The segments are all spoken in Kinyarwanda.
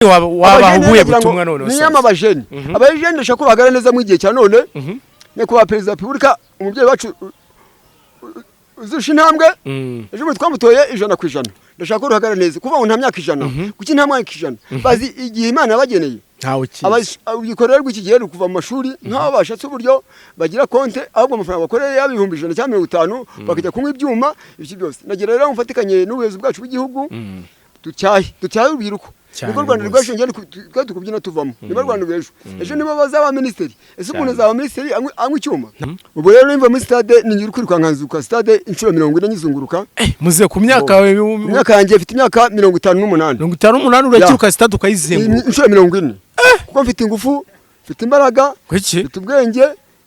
waba ubuye butumwa none ni amabajeni abajeni ndashaka bagara neza mu gihe cya none nyakubahwa perezida wa repubulika umubyeyi wacu uzusha intambwe ejo muri twamutoye 100%. Ndashaka uruhagara neza kuva nta myaka 100 kuki nta mwaka 100 bazi igihe Imana yabageneye abikorera rw'iki gihe kuva mu mashuri nkaho bashatse uburyo bagira konte ahubwo amafaranga bakoreye y'ibihumbi 150 bakajya kunywa ibyuma ibiki byose. Nagira rero mfatikanye n'ubuyobozi bwacu bw'igihugu ducyaye ubiruko niko Rwanda rwashe ngene tukubyina tuvamo niba Rwanda rw'ejo ejo niba bazaba ministeri ese umuntu azaba ministeri anywa icyuma. Ubu rero nimba muri stade ni nyiri kwirukankanzuka stade inshuro 40 nyizunguruka muze ku myaka yanjye ifite imyaka 58 urakiruka stade ukayizenguruka inshuro 40 kuko mfite ingufu mfite imbaraga mfite ubwenge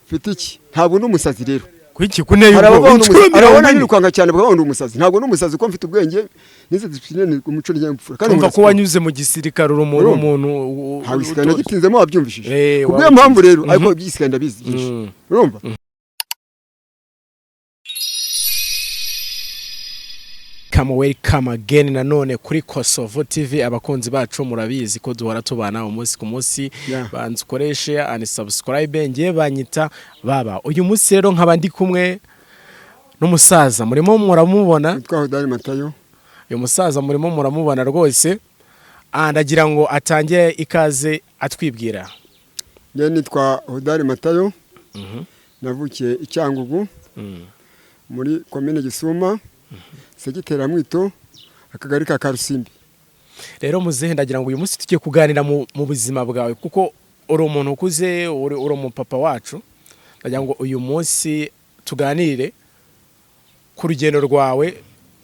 mfite iki ntabwo n'umusazi rero kwiki kuneye ubwo arabona nirukanga cyane bwabona umusazi ntabwo n'umusazi ko mfite ubwenge nize discipline ku muco nyamfura kandi umva ko wanyuze mu gisirikare umuntu habisikana gitinzemo wabyumvishije kubwo mpamvu rero ariko byisikanda bizi urumva. Welcome again nanone kuri Kosovo TV abakunzi bacu murabizi ko duhora tubana umunsi ku munsi banze ukoreshe and subscribe ngiye banyita baba uyu munsi rero nk'abandi kumwe n'umusaza murimo muramubona twa Hodari Matayo. Uyu musaza murimo muramubona rwose ndagira ngo atangiye ikaze atwibwira. Nge nitwa Hodari Matayo navukiye Icyangugu muri commune Gisuma segitera mwito akagari ka Karusimbi. Rero muzehe ndagira ngo uyu munsi tugiye kuganira mu buzima bwawe kuko uri umuntu ukuze uri umupapa wacu. Ndagira ngo uyu munsi tuganire ku rugendo rwawe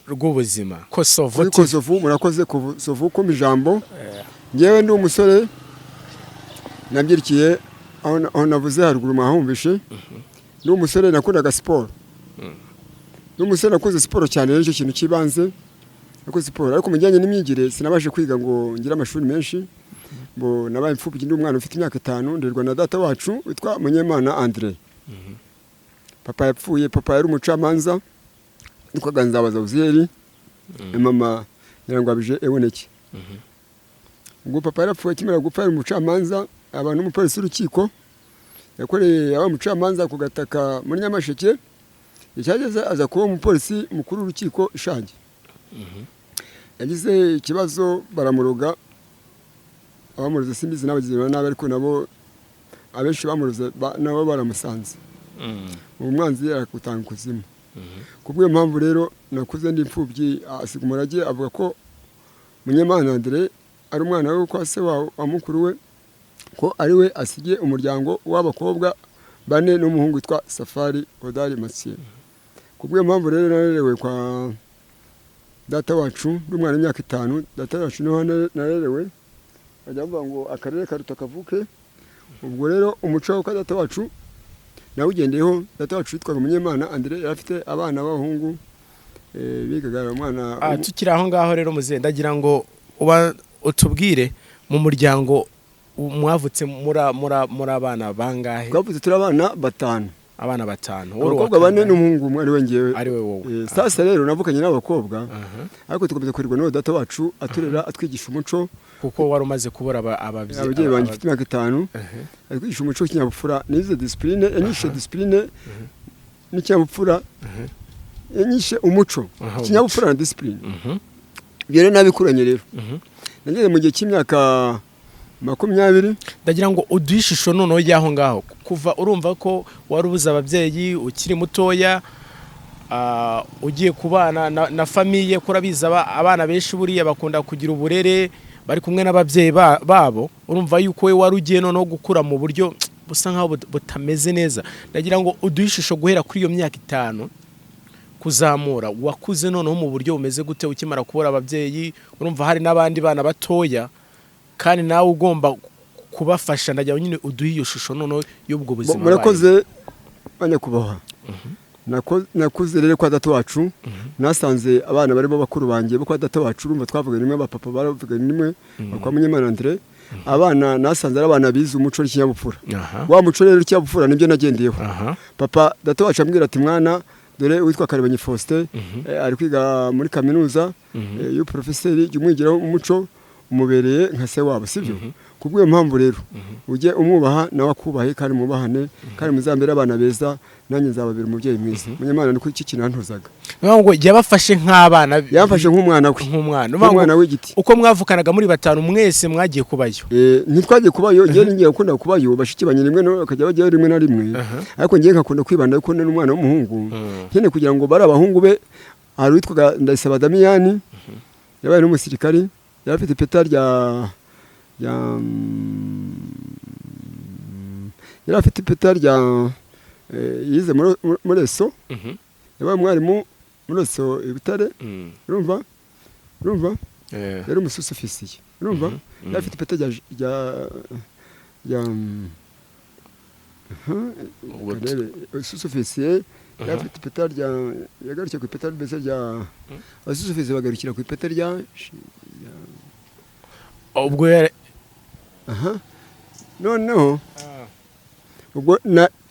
rw'ubuzima. Kosovo murakoze Kosovo ko mijambo ngewe ndi umusore nabyirikiye aho navuze haruguru mahumvishe ndi umusore nakundaga sport n'umusore nakoze siporo cyane rero cyo kintu kibanze nakoze siporo ariko mujyanye n'imyigire sinabashe kwiga ngo ngira amashuri menshi bo nabaye mfubyi ndi umwana ufite imyaka 5 nderwa na data wacu witwa Munyemana Andre. Papa yapfuye papa yari umucamanza nitwa Nzabaza Uzeri mama yarangwabije eboneke ubwo papa yarapfuye kimera gupfa yari umucamanza abantu umupolisi urukiko yakoreye aba umucamanza ku gataka muri Nyamasheke icyageze aza kuba umupolisi mukuru w'urukiko Ishangi. Yagize ikibazo baramuroga abamuroze simbizi n'abagizira nabi ariko nabo abenshi bamuroze nabo baramusanze umwanzi yarakutanga kuzimu. Kubwo mpamvu rero nakuze ndi imfubyi asiga umurage avuga ko Munyemana Andre ari umwana we kwa se wa mukuru we ko ari we asigiye umuryango w'abakobwa 4 n'umuhungu witwa Safari Hodari Masiye. Kubwo mpamvu rero narerewe kwa data wacu n'umwana w'imyaka 5 data wacu niho narerewe ajya avuga ngo akarere karuta kavuke. Ubwo rero umuco wa data wacu nawugendeyeho. Data wacu witwaga Munyemana Andre yari afite abana b'abahungu bigaga umwana tukiri aho ngaho rero muze ndagira ngo utubwire mu muryango mwavutse muri abana bangahe? Twavutse turi abana 5. Abana 5 abakobwa 4 n'umuhungu umwe ari we ngewe ari we wowe. Sasa rero navukanye n'abakobwa ariko tukomeza kurirwa no data wacu aturera atwigisha umuco kuko wari umaze kubura ababyeyi banjye mfite imyaka 5 ari kwigisha umuco w'ikinyabupfura nize discipline enyishe discipline n'ikinyabupfura enyishe umuco ikinyabupfura na discipline byere nabikuranye rero nageze mu gihe cy'imyaka 20. Ndagira ngo uduhishisho noneho y'aho ngaho kuva urumva ko wari ubuza ababyeyi ukiri mutoya ugiye kubana na famiye kurabiza abana benshi buriya bakunda kugira uburere bari kumwe n'ababyeyi babo urumva yuko we wari ugiye noneho gukura mu buryo busa nkaho butameze neza. Ndagira ngo uduhishisho guhera kuri iyo myaka 5 kuzamura wakuze noneho mu buryo bumeze gute ukimara kubura ababyeyi urumva hari n'abandi bana batoya kandi nawe ugomba kubafasha. Ndagira nyine uduhe iyo shusho noneho y'ubwo buzima. Murakoze banyakubaha nakuze rero kwa data wacu nasanze abana barimo bakuru banjye bo kwa data wacu urumva twavuga nimwe abapapa baravuga nimwe kwa Munyemana Andre abana nasanze ari abana bize umuco w'ikinyabupfura. Wa muco rero w'ikinyabupfura nibyo nagendeyeho. Papa data wacu ambwira ati mwana dore witwa Karebanyi Faustin ari kwiga muri kaminuza y'uprofeseri y'umwigiraho umuco umubereye nka se wabo sibyo kubw'iyo mpamvu rero ujye umwubaha nawe akubahe kandi mubahane kandi muzambere abana beza nanjye nzababera umubyeyi mwiza Munyemana niko iki kintu yantozaga ngo yabafashe nk'abana yafashe nk'umwana we nk'umwana w'igiti uko mwavukanaga muri batanu mwese mwagiye kubayo ntitwagiye kubayo njye ngiye gukunda kubayo bashiki banye rimwe bakajya bajyayo rimwe na rimwe ariko njye nkakunda kwibanda ko n'umwana w'umuhungu nkene kugira ngo bari abahungu be hari witwaga Ndayisaba Damiyani yabaye n'umusirikari yari afite ipeta yari afite ipeta yize muri eso yabaye umwarimu muri eso ibitare urumva yari umususofisiye urumva yari afite ipeta susofisiye yari afite ipeta yagarukiye ku ipeta mbese abasusofisiye bagarukira ku ipeta ubwo noneho ubwo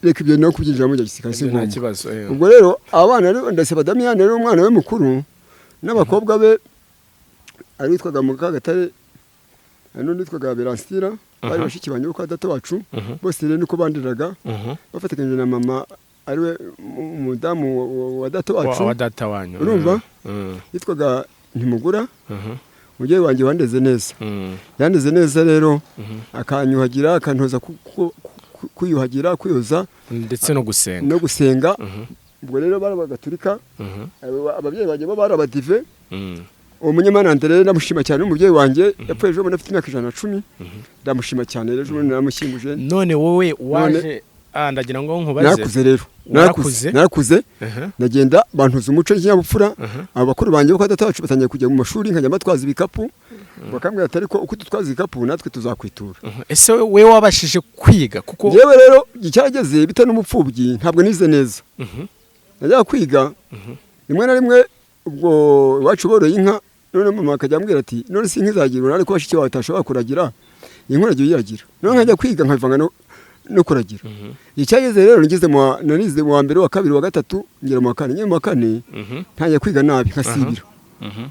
reka ibyo no kubyinjiramo bya gisirikare si ngombwa kibazo ubwo rero abana rero Ndayisaba Damiyani rero umwana we mukuru n'abakobwa be ari witwaga Mukagatare n'undi witwaga Beransira bari bashiki banye uko data wacu bose rero niko bandiraga bafatikanye na mama ariwe umudamu wa data wacu wa data wanyu urumva yitwaga Ntimugura umubyeyi wanjye wandeze neza yandeze neza rero akanyuhagira akantoza kwiyuhagira kwiyoza ndetse no gusenga ubwo rero bari Abagatulika ababyeyi banjye bo bari Abadive uwo Munyemana rero ndamushima cyane umubyeyi wanjye yapfuye ejo bundi afite imyaka 110 ndamushima cyane rero ejo bundi namushyinguje none wowe waje ndagira ngo nkubaze narakuze nagenda bantuza umuco n'ikinyabupfura abakuru banjye bo kwa data wacu batangiye kujya mu mashuri nkajya batwaza ibikapu bakambwira ati ariko uko tutwaza ibikapu natwe tuzakwitura ese we wabashije kwiga kuko yewe rero icyageze bita n'umupfubyi ntabwo nize neza najya kwiga rimwe na rimwe ubwo iwacu boroye inka none mama akajya ambwira ati none si inkizagira ariko bashiki bawe batashobora kuragira iyi nka uragiye uyagira none nkajya kwiga nkavanga no kuragira icyageze rero nanize mu wa mbere wa kabiri wa gatatu ngera mu wa kane mu wa kane ntangiye kwiga nabi nkasibira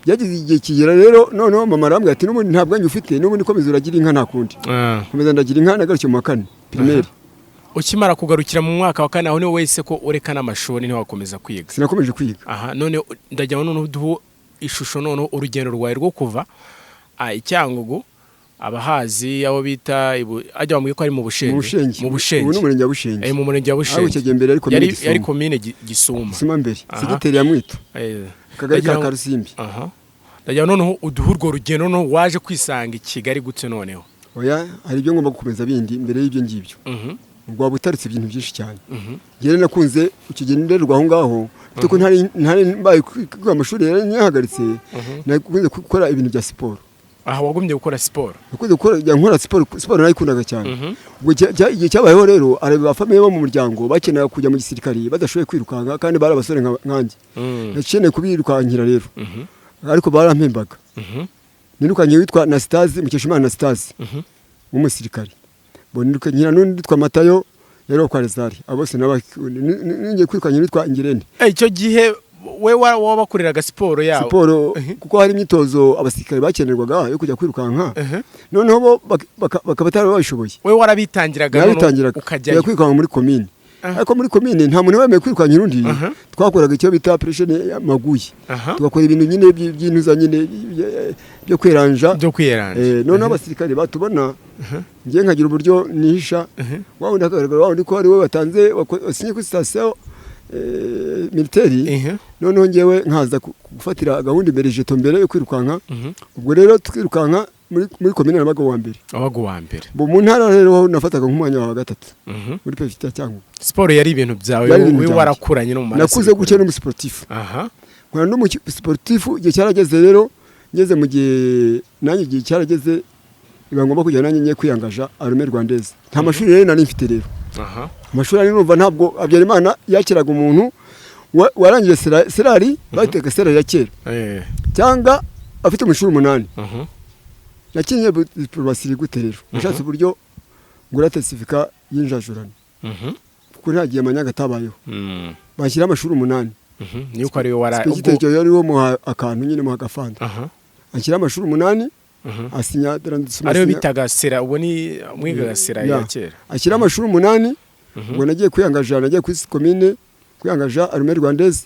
byagize igihe kigera rero noneho mama arambwira ati n'ubundi nta bwanyu ufite n'ubundi komeza uragira inka nta kundi komeza ndagira inka nagarukiye mu wa kane primaire ukimara kugarukira mu mwaka wa kane aho niwe wese ko ureka n'amashuri niho wakomeza kwiga sinakomeje kwiga none ndajya noneho duho ishusho noneho urugendo rwawe rwo kuva Icyangugu abahazi abo bita ajya bamubwiye ko ari mu Bushenge ubu n'umurenge wa Bushenge mu murenge wa Bushenge yari komine Gisuma mbere segiteri ya Mwito akagari ka Karusimbi ndajya noneho uduha urwo rugendo noneho waje kwisanga i Kigali gute noneho oya hari ibyo ngomba gukomeza bindi mbere y'ibyo ngibyo ubwo butaritse ibintu byinshi cyane ngere nakunze ukigendererwa aho ngaho kuko ntari mbaye kwiga amashuri yaranyahagaritse nakunze gukora ibintu bya siporo wagumye gukora siporo nakunze nkora siporo nayikundaga cyane ubwo igihe cyabayeho rero areba abafamiye bo mu muryango bakenera kujya mu gisirikari badashoboye kwirukanka kandi bari abasore nkanjye nakeneye kubirukankira rero ariko barampembaga nirukanye witwa Anastase Mukeshimana Anastase w'umusirikari nyina n'undi witwa Matayo yari wo kwa Rezari abose ningiye kwirukanye witwa Ngirente icyo gihe we wabakoreraga siporo kuko hari imyitozo abasirikare bakenerwaga yo kujya kwirukanka noneho bo bakabatara babishoboye we warabitangiraga ukajya kwirukanka muri komine ariko muri komine nta muntu wemeye kwirukankira undi twakoraga icyo bita pressure maguye tugakora ibintu nyine by'intuza nyine byo kwiranja noneho abasirikare batubona ngiye nkagira uburyo nihisha wawundi akagaragara wawundi ko ari we watanze wasinye kuri station militeri noneho ngewe nkaza gufatira gahunda imbere jeto mbere yo kwirukanka ubwo rero twirukanka muri komine nabaga wa mbere mu ntara rero nafataga nk'umwanya wa gatatu muri perefegitura cyangwa siporo yari ibintu byawe we warakuranye no mu maraso nakuze gutya n'umusiporutifu nkora n'umusiporutifu igihe cyarageze rero ngeze mu gihe nanjye igihe cyarageze biba ngombwa kugira nanjye ngiye kwiyangaja Armée Rwandaise nta mashuri rero nari mfite rero amashuri ari numva ntabwo Habyarimana yakiraga umuntu warangije serari bateka serari ya kera cyangwa afite amashuri 8 nakinye diplomasi gute rero nashatse uburyo ngura certificat y'injajurano kuko ntagiye amanyaga tabayeho bashyira amashuri 8 niyo ko ari we igitekerezo yari wo mu akantu nyine mu hagafanda ashyira amashuri 8 asinya ariyo bitaga sera, ubu ni mwigaga sera ya kera. Ashyira amashuri 8 ubwo nagiye kwiyangaja, nagiye kuri commune kwiyangaja Armée Rwandaise,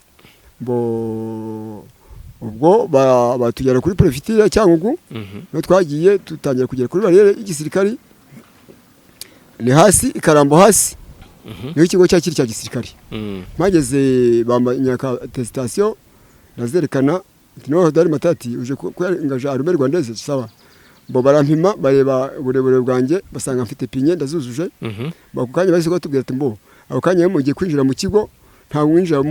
ubwo batugera kuri prefecture Cyangugu, no twagiye tutangira kugera kuri barriere y'igisirikari ni hasi ikarambo hasi, niho ikigo cya gisirikari. Mageze bambanyaka attestation nazerekana no dari matati uje kwiyangaja Armée Rwandaise, sawa. Bo barampima bareba uburebure bwanjye basanga mfite pinye ndazuzuje, bakukanya bahise batubwira ati mbo ako kanya mugiye kwinjira mu kigo nta winjira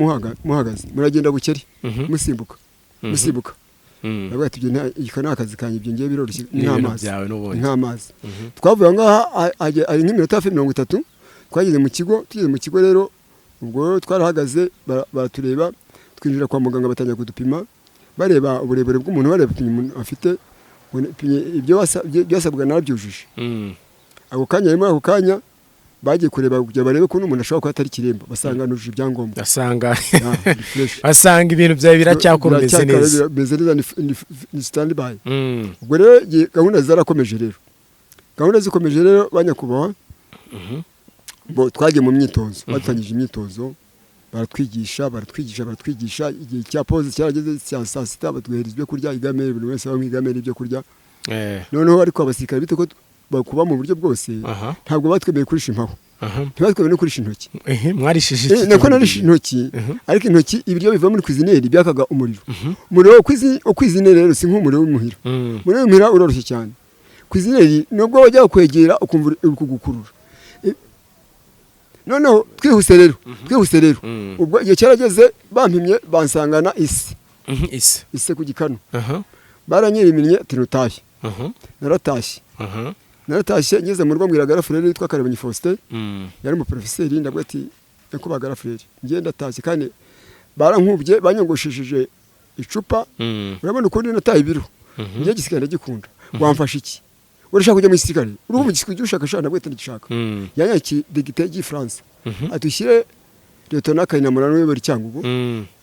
muhagaze, muragenda bukeri musimbuka. Nabwo ati ikana akazi kanye ibyo ngiye biroroshye nk'amazi. Twavuye ngaha ari nk'iminota 30 twageze mu kigo. Tugeze mu kigo rero ubwo twarahagaze baratureba, twinjira kwa muganga batangira kudupima bareba uburebure bw'umuntu, bareba umuntu afite ibyo byasabwa nabyujuje. Ako kanya rero ako kanya bagiye kureba kugira barebe ko umuntu ashobora kuba atari kiremba, basanga nujuje ibyangombwa, basanga ibintu byawe biracyakomeze neza, ni stand by. Ubwo rero gahunda zarakomeje rero, banyakubaho bo twagiye mu myitozo, batangije imyitozo baratwigisha igihe cya pause cyarageze cya saa sita batwohereza ibyo kurya igamere, buri wese bamwigamere ibyo kurya. Noneho ariko abasirikare bite ko bakuba mu buryo bwose, ntabwo batwemeye kurisha impaho, ntibatwemeye no kurisha intoki. Mwarishije iki? Nako narisha intoki, ariko intoki ibiryo biva muri cuisinieri byakaga umuriro. Umuriro wo cuisinieri rero si nk'umuriro w'umuhira. Umuriro w'umuhira uroroshye cyane. Cuisinieri nubwo wajya kwegera ukumva uri kugukurura. Noneho twihuse rero ubwo igihe cyarageze bampimye bansangana ise ku gikano. Baranyiriminnye ati nutahe. Naratashye ngeze mu rugo mbwira Garafureri witwa Karebanyi Faustin, yari mu professeur, ndabwo ati yakuba Garafureri ngiye ndatashye kandi barankubye banyogoshesheje icupa, urabona uko ndi nataye ibiro, ngiye gisikana gikunda, wamfasha iki? Urashaka kujya mu gisirikare? Uruhu mu gisirikare ushaka shana ndabwo ndagishaka. Yanyaki degite y'I France atushyire Lieutenant Kayinamura n'we bari Cyangugu,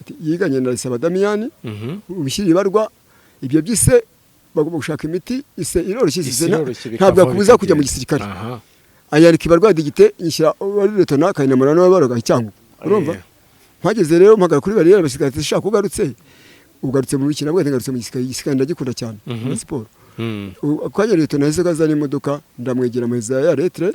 ati yiganye na Risaba Damiyani, umushyiri barwa ibyo byise bagomba gushaka imiti ise iroroshye ntabwo akubuza kujya mu gisirikare. Ayarika ibarwa digite nyishyira wari Lieutenant Kayinamura n'we baroga Cyangugu. Urumva mpageze rero mpagara kuri barriere abasirikare shaka kugarutse mu bikina bwo ngarutse mu gisirikare ndagikunda cyane muri siporo. Kwanya Lieutenant yahise kazana imodoka ndamwegera ameza ya lettre,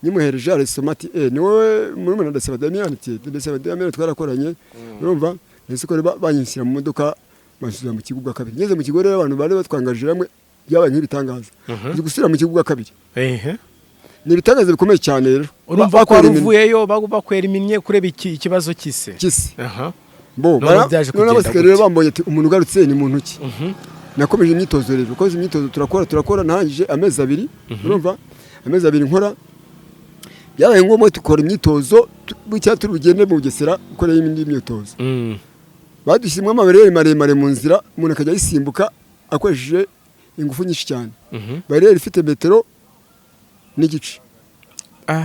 nyimuhereje aresomati ni wowe muri mwana Risaba Damiyani, Risaba Damiyani twarakoranye. Urumva nese ko banyishyira mu modoka basubiza mu kigo bwa kabiri. Ngeze mu kigo rero abantu bari batwangaje hamwe byabaye nk'ibitangaza. Gusubira mu kigo bwa kabiri ni ibitangaza bikomeye cyane rero. Urumva ko uvuyeyo bakwera iminye kureba ikibazo kise. Bo n'abasirikare rero bambonye ati umuntu ugarutse ni muntu ki. Nakomeje imyitozo rero, ukoze imyitozo turakora narangije amezi 2. Urumva amezi 2 nkora, byabaye ngombwa tukora imyitozo bucya turi bugende mu Bugesera gukora indi myitozo. Badushyimwe amabarere maremare mu nzira, umuntu akajya yisimbuka akoresheje ingufu nyinshi cyane. Barriere ifite metero n'igice,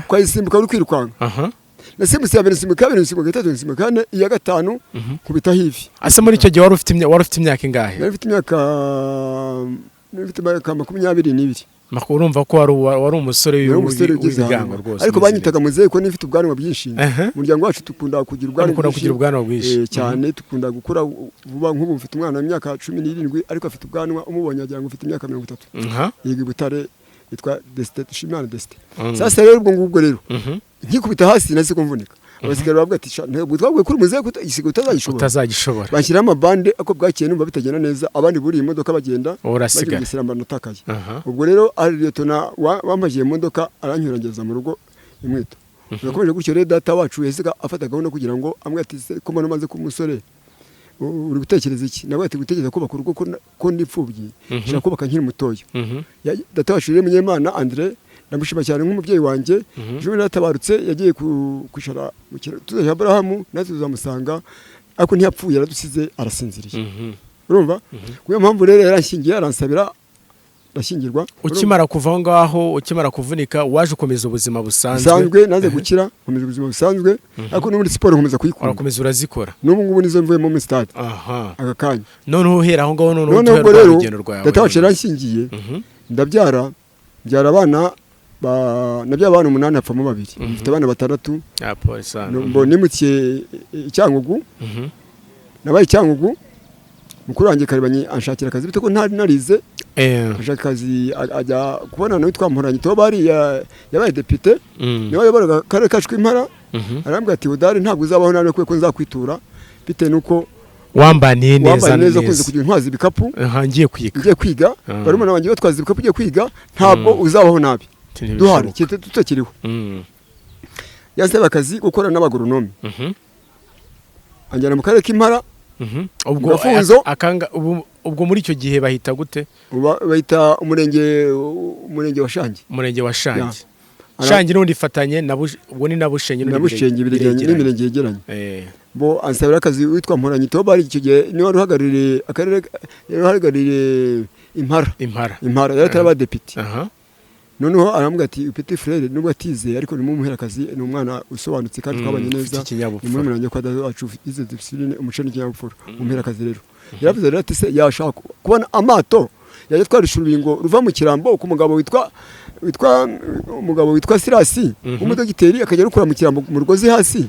kwayisimbuka uri kwirukanka. Nasimbutse ya 2, 3, 4, iya 5 kubita hivi. Ase muri icyo gihe wari ufite imyaka ingahe? Nari mfite imyaka 22. Urumva ko wari umusore w'ibigango rwose. Ariko banyitaga muzehe ko nifite ubwanwa bwinshi. Umuryango wacu tukunda kugira ubwanwa bwinshi cyane, tukunda gukura vuba. Nk'ubu mfite umwana w'imyaka 17 ariko afite ubwanwa, umubonye agira ngo ufite imyaka 30. Yiga Butare, yitwa Shimana Deste. Sasa rero ubwo rero nkikubita hasi nase kumvunika. Abasikare bavuga ati ntabwo twabwiye kuri muzehe ko igisigo utazagishobora. Bashyira amabande ako bwakiye numva bitagenda neza, abandi buri imodoka bagenda urasiga gisiramba natakaye. Ubwo rero ari Lieutenant wamajiye imodoka aranyurangeza mu rugo imwito. Nakomeje gutyo rero data wacu yeseka afata gahunda kugira ngo amwe ati ko mbona maze kumusore uri gutekereza iki? Nawe ati gutekereza kubaka urugo ko ndipfubyi, nshaka kubaka nkiri mutoya. Data wacu rero Munyemana André ndamushima cyane nk'umubyeyi wanjye. Ejo natabarutse yagiye kwishara mu kiraro tuzaje Abrahamu natwe tuzamusanga, ariko ntiyapfuye, yaradusize arasinziriye. Urumva kuyo mpamvu rero yaranshingiye aransabira ndashyingirwa. ukimara kuva aho ngaho ukimara kuvunika waje ukomeza ubuzima busanzwe busanzwe naze gukira nkomeza ubuzima busanzwe ariko no muri siporo nkomeza kuyikora urakomeza urazikora n'ubu ngubu nizo mvuyemo muri stade aha aka kanya noneho uhera aho ngaho noneho noneho ubwo utuhera rero urugendo rwawe data wacu yaranshyingiye ndabyara abana nabyara abana 8 hapfamo 2 mfite abana 6 ah pole sana mbo nimukiye Cyangugu nabaye Cyangugu mukuru wanjye Karibanye anshakira akazi bite ko ntari narize ashaka akazi ajya kubona nawe twamporanye to bari yabaye depite niwe yaboraga karere kacu k'Impara arambwira ati udari ntabwo uzabaho nane ko nzakwitura bite nuko wambaniye neza kunze kugira intwazi ibikapu ngiye kwiga barumuna banjye batwaza ibikapu ugiye kwiga ntabwo uzabaho nabi duhari tutakiriho yasaba akazi gukora n'abagoronome anjyana mu karere k'Impara ubwo muri icyo gihe bahita gute bahita umurenge wa Shangi Shangi n'undi ifatanye ubwo ni nabushenye n'imirenge yegeranye bo ansabira akazi witwa Mporanye Tobari icyo gihe niwe uhagarariye akarere uhagarariye Impara yari taraba depite noneho arambwira ati petit frère nubwo atize ariko ni mumuhera akazi ni umwana usobanutse kandi twabanye neza ni muri muranje kwa dada wacu ize discipline umuco n'ikinyabupfura umuhera akazi rero yaravuze rero ati se yashaka kubona amato yaje twarisha urubingo ruva mu kirambo ku mugabo witwa Sirasi umudogiteri akajya rukura mu kirambo mu rugozi hasi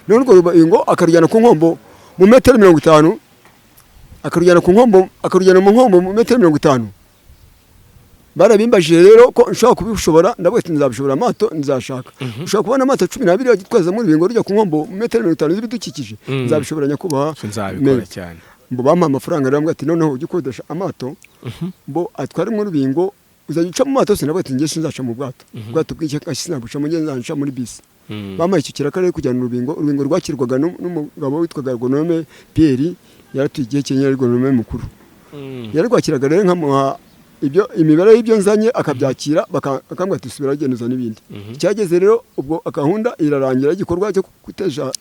none urwo rubingo akarujyana ku nkombo mu metero 50 akarujyana mu nkombo mu metero 50 barabimbajije rero ko nshaka kubishobora ndabwo ati nzabishobora amato nzashaka ushaka kubona amato 12 agitwaza muri bingo rujya ku nkombo mu metero 50 z'ibidukikije nzabishobora nyakubaha nzabikora cyane mbo bampa amafaranga rero ati noneho ujye ukodesha amato mbo atware mu rubingo uzajya uca mu mato sinabwo ati ngiye sinzaca mu bwato bw'icyo kasinabuca mu ngenza muri bisi bamaye icyo kiraka kujyana urubingo rwakirwaga n'umugabo witwaga Gonome Pierre yaratuye igihe Kenya Gonome mukuru yari rwakiraga rero nkamuha ibyo imibare y'ibyo nzanye akabyakira bakambwa ati subira ageneza n'ibindi cyageze rero ubwo akahunda irarangira igikorwa cyo kuteja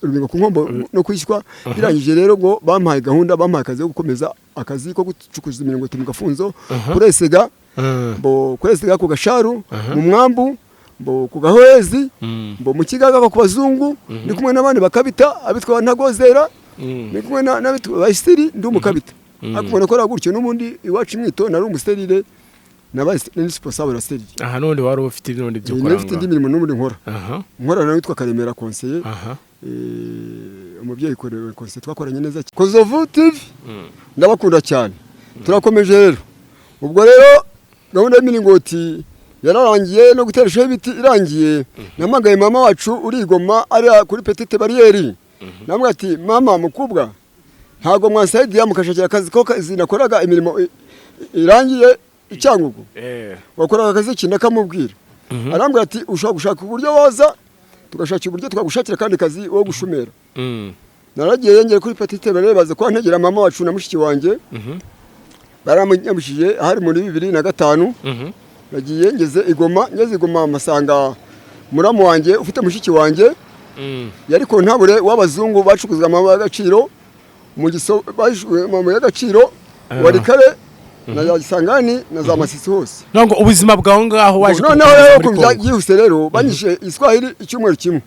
urubingo ku nkombo no kwishywa birangije rero ngo bampaye gahunda bampaye akazi ko gukomeza akazi ko gucukuza imirongo mu gafunzo kuresega ku gasharu mu mwambu ku gahwezi mu kigaga ku bazungu ndi kumwe n'abandi bakabita abitwa ntagozera ndi kumwe n'abitwa bayisiri ndi umukabita akubona ko ragutyo n'ubundi iwacu mwito nari umusterire nabaye responsable sterire aha none wari ufite ibindi byo kuranga nifite indi mirimo n'ubundi nkora nawe witwa Karemera conseiller umubyeyi korewe conseiller twakoranye neza Kozovu TV ndabakunda cyane turakomeje rero ubwo rero gahunda y'imiringoti yararangiye no guteresha ibiti irangiye namagaye mama wacu urigoma ari kuri petite barrière namwe ati mama mukubwa ntago mwansaidiya mukashakira akazi ko zinakoraga imirimo irangiye Icyangugu wakoraga akazi kinda kamubwira arambwira ati ushaka gushaka uburyo woza tugashakira uburyo twagushakira kandi kazi wo gushumera naragiye yengere kuri petite barrière baza kwa ntegera mama wacu na mushiki wanjye baramunyamishije hari muri 2005 nagiye ngeze igoma amasanga muramu wanjye ufite mushiki wanjye yari ko ntabure w'abazungu bacukuzwa amabuye y'agaciro mu y'agaciro wari kare na Gisangani na za Masisi hose nongo ubuzima bwaho ngaho waje noneho rero kubyagihuse rero banyishe Iswahili icyumweru kimwe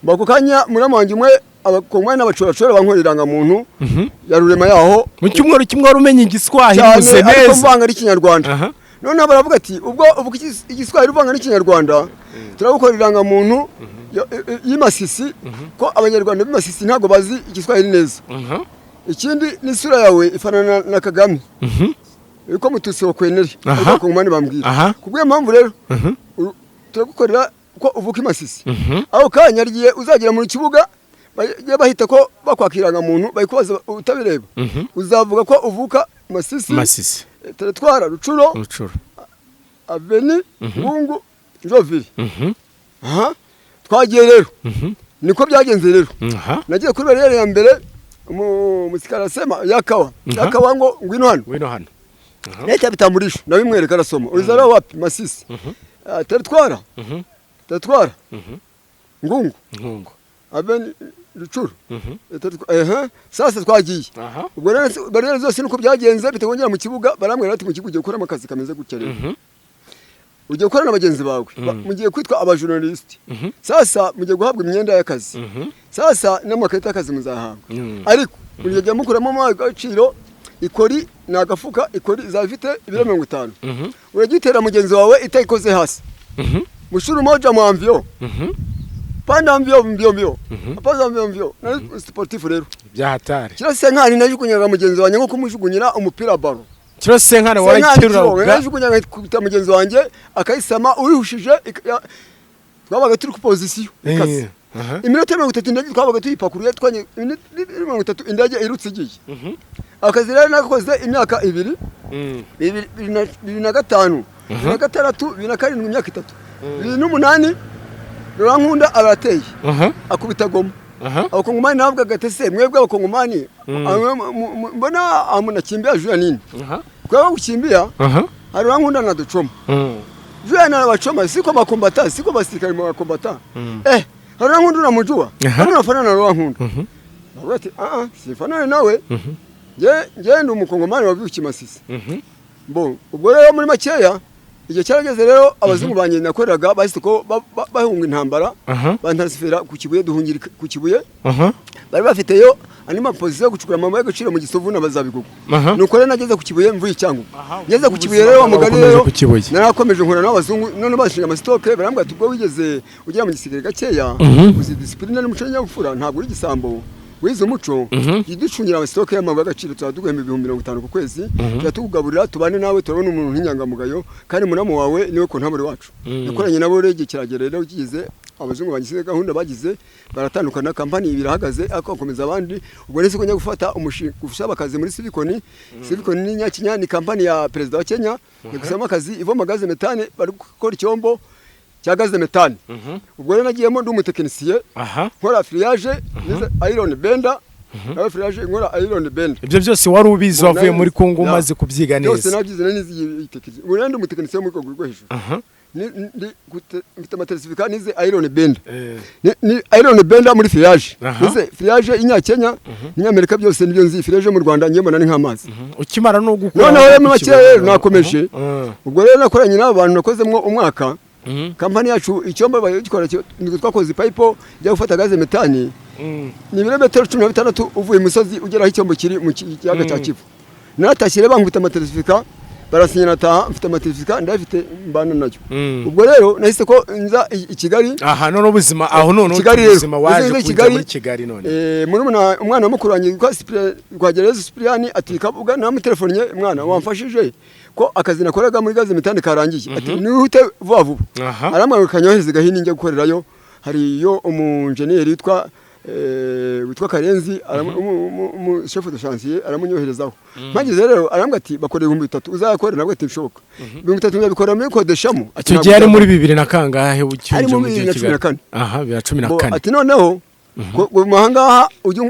bako kanya muramu wanjye umwe abakongwa n'abacora bankoriranga muntu yarurema yaho mu cyumweru kimwe warumenye igiswahili gusa neza ariko mvanga ari Kinyarwanda none baravuga ati ubwo igiswahili uvanga n'Ikinyarwanda turagukoriranga muntu y'Imasisi ko abanyarwanda b'Imasisi ntago bazi igiswahili neza ikindi n'isura yawe ifanana na Kagame uko mututsi wakwenere ariko kumane bambwira kubwe mpamvu rero turagukorera ko uvuka Imasisi aho kanya rigiye uzagera mu kibuga bahita ko bakwakiranga muntu bayikubaza utabireba uzavuga ko uvuka Masisi teretwara Rucuro Aveni Bungu Njoviri twagiye rero niko byagenze rero nagiye kuri barrière ya mbere umusikara sema yakawa ngo ngwino hano leta bitamurisha nabimwereka arasoma urizara wapi Masisi teretwara Ngungu aben rucuru sasa twagiye ubwo rero zose nuko byagenze bitagongera mu kibuga barambwira ati mu kibuga ugiye gukora akazi kameze gutya rero ugiye gukorana na bagenzi bawe mugiye kwitwa abajournaliste sasa mugiye guhabwa imyenda y'akazi sasa n'amakarita y'akazi muzahabwa ariko mugiye mukuramo agaciro ikori nagafuka ikori zafite ibiro 50 uragitera mugenzi wawe itayikoze hasi mushuru moja mwamvyo panda mbio apaza mbio na sportif rero bya hatari kirase nkani najukunyaga mugenzi wanjye nko kumujugunyira umupira baro kirase nkana warakirura najukunyaga kubita mugenzi wanjye akayisama uyihushije twabaga turi ku position ikaze iminota 30 indege twabaga tuyipakuruye twanye 30 indege irutse igiye akazi rero nakoze imyaka 2 2005 2006 2007 imyaka 3 2008 Rurankunda arateye akubita goma abakongomani navuga gatese mwebwe abakongomani mbona amuna kimbia juya nini kwa gukimbia Rurankunda na ducoma juya na bacoma siko bakombata siko basirikare mu bakombata Rurankunda uramujua unafana na Rurankunda bati sifana nawe je ndi umukongomani wabyuki Masisi bon ubwo rero muri makeya igihe cyarageze rero abazungu banye nakoreraga bahise ko bahunga intambara bantasifera ku kibuye duhungira ku kibuye bari bafiteyo anima position gucukura mama y'agaciro mu Gisovu n'abazabigugu nuko rero nageze ku kibuye mvuye icyangu ngeze ku kibuye rero amugari rero narakomeje nkora n'abazungu none bashinga amasitoke barambwa tubwo wigeze ugera mu gisigare gakeya uzi discipline n'umuco nyabufura ntabwo uri gisambo wize umuco yiducungira amasitoke y'amabuye y'agaciro twaduguhemba 50 ku kwezi tugaburira tubane nawe turabona umuntu nk'inyangamugayo kandi munamo wawe niwe ko ntabure wacu nakoranye nabo rege kiragere rero ugize abazungu bagisize gahunda bagize baratandukana kampani ibirahagaze akomeza abandi ubwo nese ko njya gufata umushinga gufasha akazi muri Silicon ni Nyakinya ni kampani ya president wa Kenya gusama akazi ivoma gaze metane bari gukora icyombo cya gaze metane ubwo rero nagiyemo ndi umutekinisiye nkora friage iron bender nawe friage nkora iron bender ibyo byose wari ubizi wavuye muri Kongo umaze kubyiga neza byose nagize nanizi tekinisiye ubwo ndi umutekinisiye muri Kongo rwo hejuru mfite amaterefika nize iron bender ni iron bender muri friage nize friage inyakenya n'Amerika byose nibyo nzi friage mu Rwanda nyemana ni nk'amazi ukimara no gukora none mu makere nakomeje ubwo rero nakoranye n'abantu nakozemwo umwaka kampani yacu icyomba bagikora niko twakoze pipe ya gufata gaze metani ni ibirometero 16 uvuye musozi ugera icyombo kiri mu kiyaga cya Kivu natashyire bankubita amaterefika barasinya nataha mfite amaterefika ndafite mbana nayo ubwo rero nahise ko nza i Kigali none ubuzima aho none ubuzima waje kujya muri Kigali none muri umwana mukuru wanjye kwa Gereza Cyprian ati kabuga na mutelefone mwana wamfashije ko akazi nakoraga muri gaze metane karangiye ati nihute vuba vuba aramwirukanya yoheze gahini njye gukorerayo hari yo umunjeniyeri witwa Karenzi chef de chantier aramunyoherezaho mpageze rero arambwa ati bakorera 3,000 uzakorera nabwo ati bishoboka 3,000 ngabikora muri kodeshamo icyo gihe ari muri 2000 na kangahe ucyuje mu gihe Kigali 2014 ati noneho umuhanga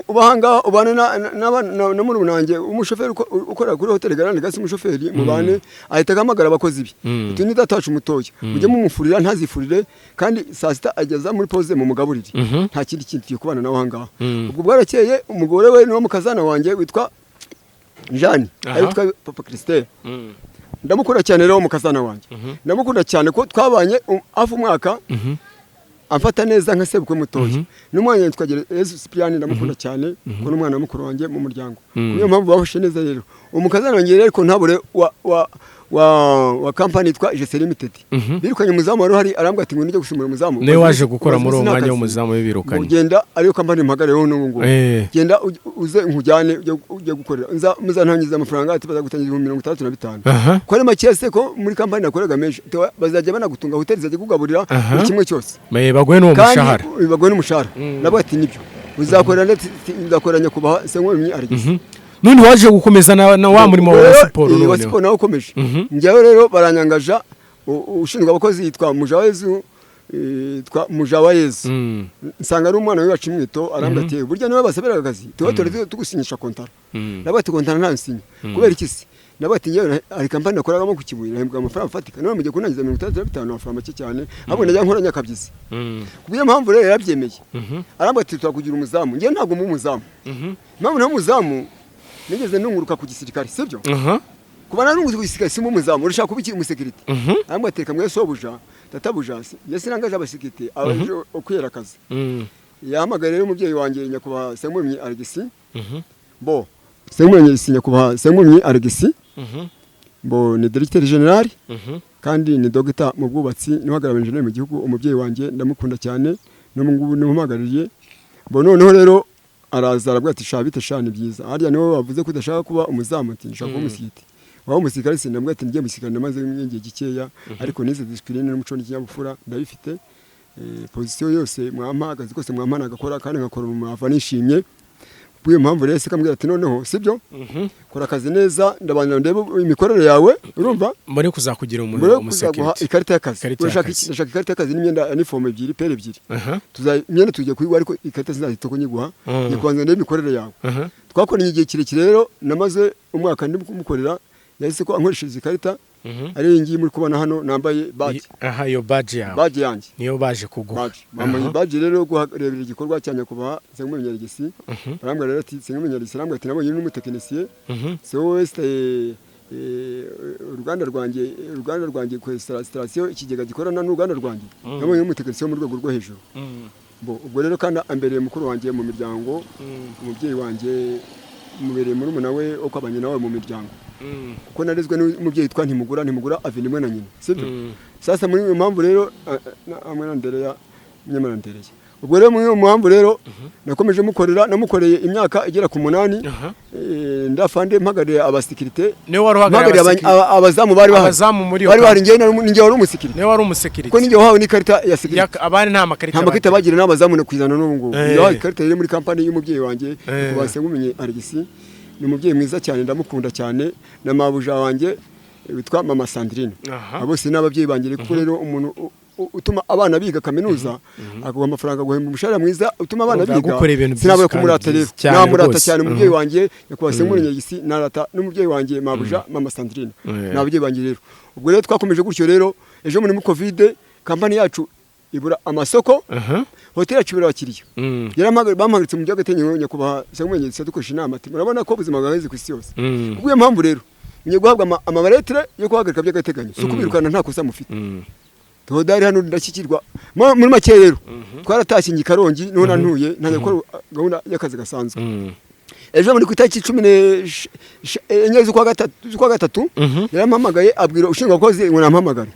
ubahanga ubane na muri unange umushoferi ukora kuri hotel Garande gasi umushoferi mubane ahita gamagara abakozi bi uti nidatacu mutoya ujye mumufurira ntazifurire kandi saa sita ageza muri pause mu mugaburire nta kindi kintu kubana nawe hanga ubwo bwarakeye umugore we niwo mukazana wanjye witwa Jeanne ayitwa Papa Christelle ndamukora cyane rero mukazana wanjye ndamukunda cyane ko twabanye afu mwaka amfata neza nka sebukwe mutoya n'umwana twagera Yesu Cyprian ndamukunda cyane ko n'umwana mukuru wanjye mu muryango niyo mpamvu bahoshe neza rero umukazana wanjye rero ko ntabure wa company twa JC Limited birukanye umuzamu wari hari arambwa ati ngo nijye gusumura umuzamu ne waje gukora muri umwanya w'umuzamu w'ibirukanye ugenda ariyo company mpagareho n'ubungu genda uze nkujyane ujye gukorera muzantangiza amafaranga ati bazagutangiza 65 ko ari makese ko muri company nakoraga menshi bazajya banagutunga hotel zaje kugaburira kimwe cyose bagwe no mushahara bagwe no mushahara nabwo ati nibyo uzakorera ndetse ndakoranya kubaha senkwe myi arigise none waje gukomeza na wa murimo wa siporo none wa siporo nawo ukomeje njyawe rero baranyangaja ushinzwe abakozi yitwa Mujawezu Mujawayezu nsanga ari umwana wibaca imwito arambatiye burya niwe basabiraga akazi tuba tugusinyisha kontara nabati kontara nta nsinya kubera iki se nabati ngewe ari kampani nakoragamo ku Kibuye nahembwa amafaranga afatika none mugiye kunangiza 65 amafaranga make cyane ahubwo najya nkora nyakabyizi kubiye mpamvu rero yarabyemeye arambati twakugira umuzamu ngewe ntabwo mu umuzamu impamvu nta muzamu nigeze nunguruka ku gisirikare sibyo kuba narunguze ku gisirikare si mu umuzamu urashaka kuba umusekirite arambati reka mwe sobuja tatabuja yesi nangaje abasekirite abaje okwera akazi yahamagara rero umubyeyi wanjye nyakuba Sengumye Alexis bo Sengumye nyakuba Sengumye Alexis bo ni directeur general kandi ni doctor mu bwubatsi n'uhagarara engineer mu gihugu umubyeyi wanjye ndamukunda cyane no mu ngubu n'umuhagarariye bo noneho rero araza arabwira ati shabite shani byiza harya niwe wavuze ko udashaka kuba umuzamu ati nshaka kuba umusikiti waho umusikari sindambwira ati ngiye musikari namaze ngiye gikeya ariko nize discipline n'umuco n'ikinyabupfura ndabifite position yose mwampa akazi kose mwampa nagakora kandi ngakora mu mava nishimye bwiye mpamvu rero sekambwira ati noneho sibyo kora akazi neza ndabanira ndebe imikorere yawe urumva mbone kuzakugira umuntu umusekirite ikarita y'akazi urashaka ikarita y'akazi n'imyenda uniform ebyiri pere ebyiri imyenda tugiye kuyigwa ariko ikarita zizahita ko nyiguha nikubanza ndebe imikorere yawe twakoranye igihe kirekire rero namaze umwaka ndi kumukorera yahise ko ankoresheje ikarita ari ngiye muri kubona hano nambaye badge yo badge yawe badge yanjye niyo baje kuguha mama badge rero guharebera igikorwa cyanya kuba Sengumye Alexis barambwa rero ati Sengumye Alexis arambwa ati nabonye n'umutekinisiye so west uruganda rwanjye ku installation ikigega gikorana n'uruganda rwanjye nabonye n'umutekinisiye mu rwego rwo hejuru ubwo rero kandi ambereye mukuru wanjye mu miryango umubyeyi wanjye mubereye muri umuna we ukwabanye nawe mu miryango kuko narezwe n'umubyeyi twa ntimugura avinimwe na nyina sibyo sasa muri iyo mpamvu rero amwe nandereya nyemanandereye ubwo rero muri iyo mpamvu rero nakomeje mukorera namukoreye imyaka igera ku 8 ndafande mpagariye abasekirite ne wari uhagarariye abazamu bari bari ngiye wari umusekirite ne wari umusekirite ko ninjye wahawe n'ikarita ya sekirite abandi nta makarita bagira n'abazamu no kwizana n'ubungu yahawe ikarita iri muri kampani y'umubyeyi wanjye kuba Sengumye Alexis ni umubyeyi mwiza cyane ndamukunda cyane na mabuja wanjye witwa mama Sandrine abo si n'ababyeyi banjye kuko rero umuntu utuma abana biga kaminuza akaguha amafaranga guhemba umushahara mwiza utuma abana biga sinabaye kumurata rero namurata cyane umubyeyi wanjye yakuba Sengumye Alexis narata n'umubyeyi wanjye mabuja mama Sandrine n'ababyeyi banjye rero ubwo rero twakomeje gutyo rero ejo muri covid kampani yacu ibura amasoko hotel yacu birakiriye bampagaritse mu by'agatenyero nyakuba Sengumye Alexis dukoresha inama ati murabona ko ubuzima bwaheze ku isi yose ubwo mpamvu rero ngiye guhabwa amabaretre yo guhagarika by'agateganyo so kubirukana nta kosa mufite Todari hano ndashyikirwa muri make rero twaratashye Karongi none nantuye ntangiye gukora gahunda y'akazi gasanzwe ejo muri ku itariki 10 z'ukwa gatatu yarampamagaye abwira ushinzwe abakozi ngo nampamagare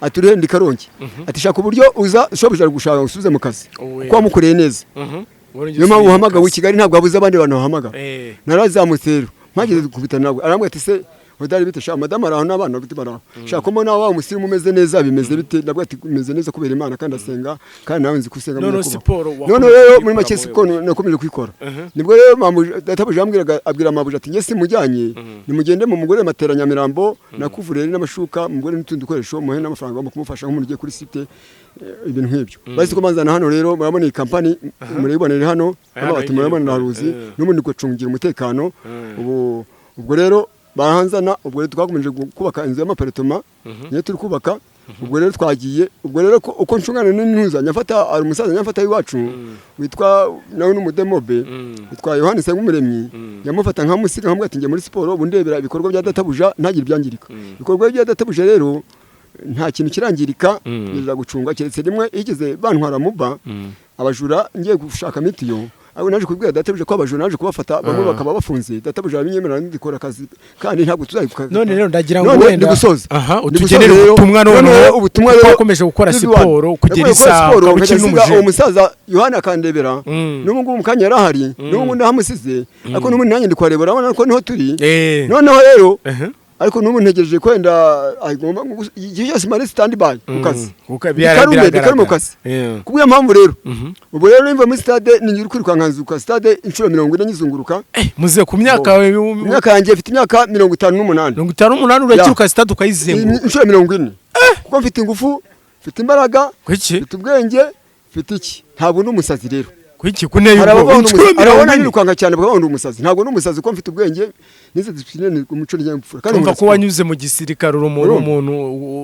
ati uri ndi Karongi ati shaka uburyo uza shobuja gushaka usubize mu kazi ko wamukoreye neza niyo mpamvu uhamagawe i Kigali ntabwo habuze abandi bantu bahamagara narazamutse rero mpageze kubita nawe arambwira ati se Hodari bite sha madama araho n'abana bite baraho shaka mo nawe wa musirimu umeze neza bimeze bite ndabwo ati umeze neza kubera Imana kandi asenga kandi nawe nzi kusenga muri siporo none rero muri make siporo nakomeje kwikora nibwo rero databuje abwira mabuja ati ngese mujyanye nimugende mu mugore materanya mirambo nakuvurere n'amashuka mugore n'utundi dukoresho muhe n'amafaranga mu kumufasha nk'umuntu ugiye kuri site ibintu nk'ibyo basi kumanzana hano rero murabona iyi kampani muribonere hano abati murabona naruzi n'umundi gucungira umutekano ubwo rero bahanzana ubwo rero twakomeje kubaka inzu y'amaparitoma niyo turi kubaka ubwo rero twagiye ubwo rero uko nshungana n'intuza nyafata ari umusaza nyafata y'iwacu witwa nawe n'umudemobe witwa Yohani Sengumuremyi yamufata nka musika nkamwe ati ngiye muri siporo bundebera ibikorwa bya databuja ntagire byangirika ibikorwa bya databuja rero nta kintu kirangirika ngira gucunga keretse rimwe igeze bantwara muba abajura ngiye gushaka mitiyo aho naje kubwira databuje ko abajura naje kubafata bamwe bakaba bafunze databuje abinyemerera ndikora akazi kandi ntabwo tuzayikuka none rero ndagira ngo wenda utugenere ubutumwa none ubutumwa rero ukomeje gukora siporo kugira isaha ukabukira n'umuje umusaza Yohana akandebera n'ubungu mukanya yarahari n'ubungu ndahamusize ariko n'umuntu nanjye ndikwarebera abana ko niho turi noneho rero ariko n'ubu ntegereje kwenda agomba yose mari stand by ukazi bikarume ukazi kubuye mpamvu rero ubu rero nimva muri stade ningira kwirukankanzuka stade inshuro 40 nyizunguruka muze ku myaka yanjye mfite imyaka 58 58 urakiruka stade ukayizenguruka inshuro 40 kuko mfite ingufu mfite imbaraga mfite ubwenge mfite iki ntabwo n'umusazi rero kwiki kuneye arabona nirukanka cyane bwabona umusazi ntabwo n'umusazi ko mfite ubwenge nize discipline umuco n'yamfura kandi umva ko wanyuze mu gisirikare umuntu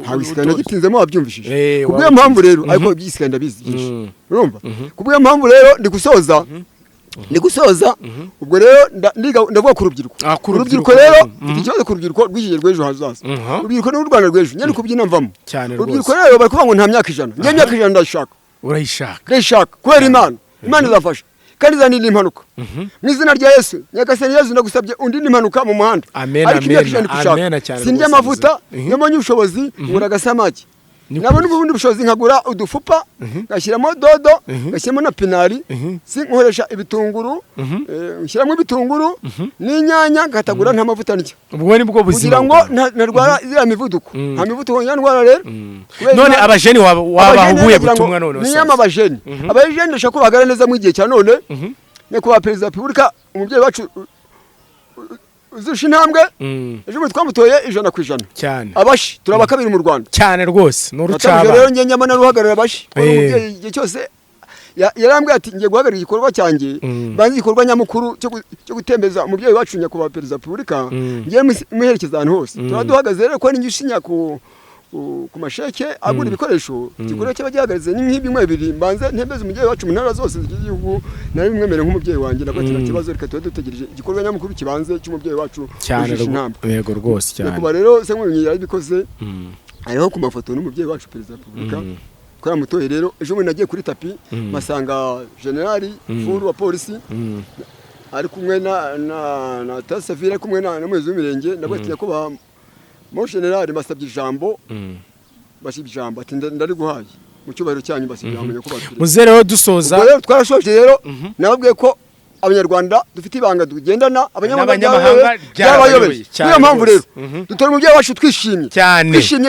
habisikana gitinzemo wabyumvishije kubwiye mpamvu rero ariko byisikana ndabizi byinshi urumva kubwiye mpamvu rero ndi gusoza ubwo rero ndavuga ku rubyiruko rero ikibazo ku rubyiruko rw'iki rw'ejo hazaza urubyiruko n'u Rwanda rw'ejo nyine kubyina mvamo urubyiruko rero bari kuvuga ngo nta myaka 100 njye myaka 100 ndashaka urayishaka kubera Imana izafasha kandi izanira impanuka mu izina rya Yesu nyagasani Yesu ndagusabye undi n'impanuka mu muhanda ariko imyaka 100 ndashaka sindya amavuta nyamanye ubushobozi ngura agasamaki nabona ubundi bushobozi nkagura udufupa ngashyiramo dodo ngashyiramo na pinari nkoresha ibitunguru nshyiramo ibitunguru n'inyanya ngatagura nta mavuta ndya ubwo ni bwo buzima kugira ngo narwara iriya mivuduko nta mivuduko ndwara rero none abajeni wabahuye butumwa none niyama abajeni ndashaka ko bagara neza mu gihe cya none nyakubahwa perezida wa repubulika umubyeyi wacu uzusha intambwe ejo twamutoye 100% cyane abashi turaba kabiri mu Rwanda cyane rwose n'urucaba rero nge nyama naruhagarara abashi igihe cyose yarambwiye ati ngiye guhagarara igikorwa cyanjye banzi igikorwa nyamukuru cyo gutembeza umubyeyi wacu nyakubahwa perezida wa repubulika ngiye muherekeza ahantu hose turaduhagaze rero ko n'ingishinya ku masheke agura ibikoresho gikorera cyo bagihagaze nk'ibimwe bibiri mbanze ntembeze umubyeyi wacu mu ntara zose z'igihugu nari mwemere nk'umubyeyi wanjye nabatira kibazo reka tuba dutegereje igikorwa nyamukuru kibanze cy'umubyeyi wacu cyane yego rwose cyane kuba rero se nk'uyu yarabikoze ariho ku mafoto n'umubyeyi wacu perezida wa repubulika ko yamutoye rero ejo bundi nagiye kuri tapi masanga generali furu wa polisi ari kumwe na tasafira ari kumwe n'umuyobozi w'imirenge nabatinya ko mo generali basabye ijambo basibye ijambo ati ndari guhaye mu cyubahiro cyanyu basibye ijambo nyako bakire muzereho dusoza rero twarashoje rero nababwiye ko abanyarwanda dufite ibanga tugendana abanyamahanga byabayobeye niyo mpamvu rero dutora umubyeyi wacu twishimye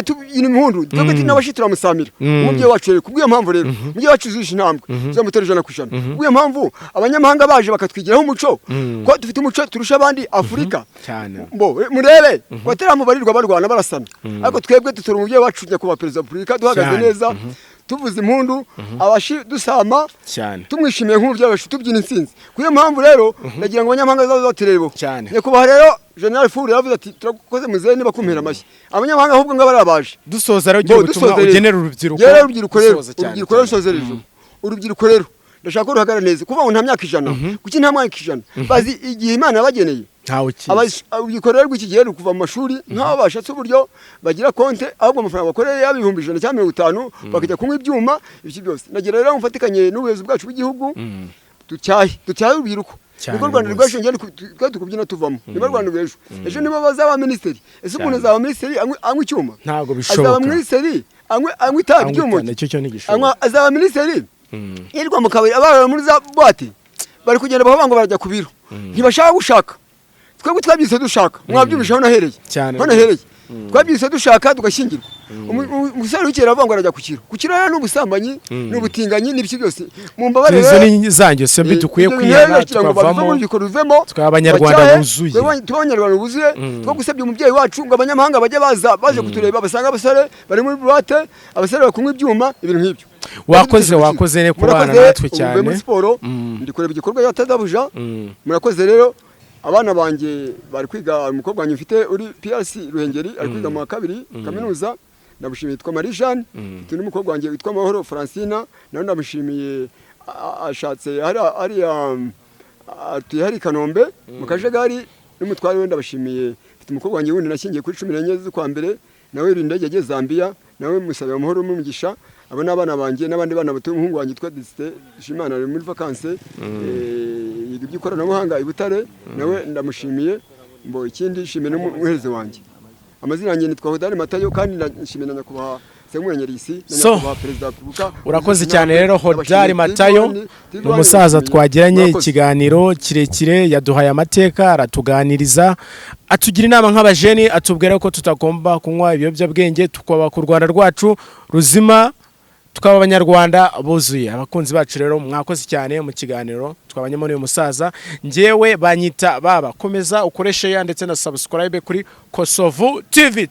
tuyina impundu twebwe n'abashi turamusamira umubyeyi wacu rero kubwiyo mpamvu rero umubyeyi wacu uzisha intambwe tuzamutora 100%. kubwiyo mpamvu abanyamahanga baje bakatwigiraho umuco ko dufite umuco turusha abandi Afurika murebe watera mubarirwa barwana barasana ariko twebwe dutora umubyeyi wacu nyakubahwa perezida wa repubulika duhagaze neza tuvuze impundu abashi dusama tumwishimiye nk'umubyeyi wacu tubyina insinzi kuyo mpamvu rero nagira ngo abanyamahanga bazaterebo nyakubahwa rero General Furu yavuze ati turakoze muzehe niba kumpera amashyi abanyamahanga ahubwo ngo barabaje dusoza rero giye butumwa ugenera urubyiruko rero sozereje urubyiruko rero ndashaka ko ruhagara neza kuva ngo nta myaka 100 kuki nta myaka 100 bazi igihe Imana yabageneye abayikorera rw'iki gihe kuva mu mashuri nk'abo bashatse uburyo bagira konte ahubwo amafaranga bakoreye y'ibihumbi 100 cyangwa 50 bakajya kunywa ibyuma ibiki byose nagira rero mufatikanye n'ubuyobozi bwacu bw'igihugu ducyaye urubyiruko niko Rwanda rw'ejo ngende tukubyina tuvamo niba Rwanda rw'ejo ejo niba bazaba ministeri ese umuntu azaba ministeri anywa icyuma ntago bishoboka azaba ministeri anywa itabi ry'umuntu azaba ministeri yirwa mu kabari abana muri za boîte bari kugenda bavuga ngo barajya ku biro ntibashaka gushaka twebwe twabyise dushaka mwabyumishaho nahereye twabyise dushaka tugashyingirwa umusore w'ikera avuga ngo arajya ku kiro rero n'ubusambanyi n'ubutinganyi n'ibiki byose mu mbabare izo ni zanjye se mbi dukwiye kwiyana tukavamo tw'abanyarwanda buzuye tw'abanyarwanda buzuye two gusebya umubyeyi wacu ngo abanyamahanga bajye baje kutureba basanga abasore bari muri boîte abasore bakunywa ibyuma ibintu nk'ibyo wakoze ne kubana natwe cyane muri siporo ndi kureba igikorwa yatadabuja murakoze rero abana banjye bari kwiga umukobwa wanjye mfite uri PRC Ruhengeri ari kwiga mu kabiri kaminuza ndamushimiye yitwa Marie Jeanne mfite n'umukobwa wanjye witwa Mahoro Francina nawe ndamushimiye ashatse hari Kanombe mu Kajagari n'umutware we ndabashimiye mfite umukobwa wanjye wundi nashyingiye kuri 14 z'ukwa mbere nawe rindege yagiye Zambia nawe musabye amahoro n'umugisha abo n'abana banjye n'abandi bana bato umuhungu wanjye twa Diste Shimana ari muri vacances yiga iby'ikoranabuhanga i Butare nawe ndamushimiye mbo ikindi shimye n'umuhereze wanjye amazina yanjye nitwa Hodari Matayo kandi ndashimira nyakubahwa Semwenyerisi nyakubahwa perezida wa Repubulika urakoze cyane rero Hodari Matayo umusaza twagiranye ikiganiro kirekire yaduhaye amateka aratuganiriza atugira inama nk'abajeni atubwira ko tutagomba kunywa ibiyobyabwenge tukaba ku Rwanda rwacu ruzima tukaba abanyarwanda buzuye abakunzi bacu rero mwakoze cyane mu kiganiro twabanyemo n'uyu musaza ngewe banyita baba komeza ukoreshe ya ndetse na subscribe kuri Kosovu TV.